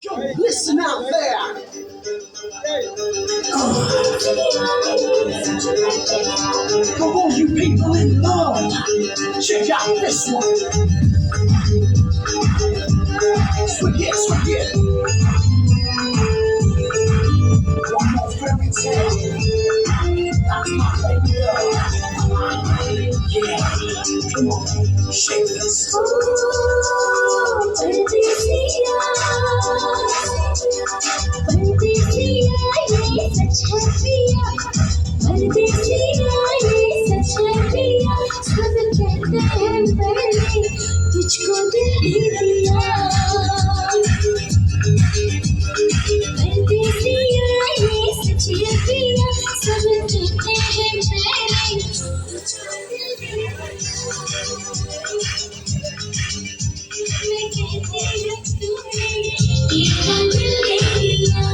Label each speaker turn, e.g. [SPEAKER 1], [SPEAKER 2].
[SPEAKER 1] Yo, listen out there. For all you people in love, check out this one. Swing it, swing it. One more fairy tale. That's my baby love. Yeah, come on, shake this.
[SPEAKER 2] तुझको दिल ही दिया परदेसिया ये सच है पिया सब कहते हैं मैंने तुझको दिल दिया मैं कहती हूँ तूने ये दिल दिया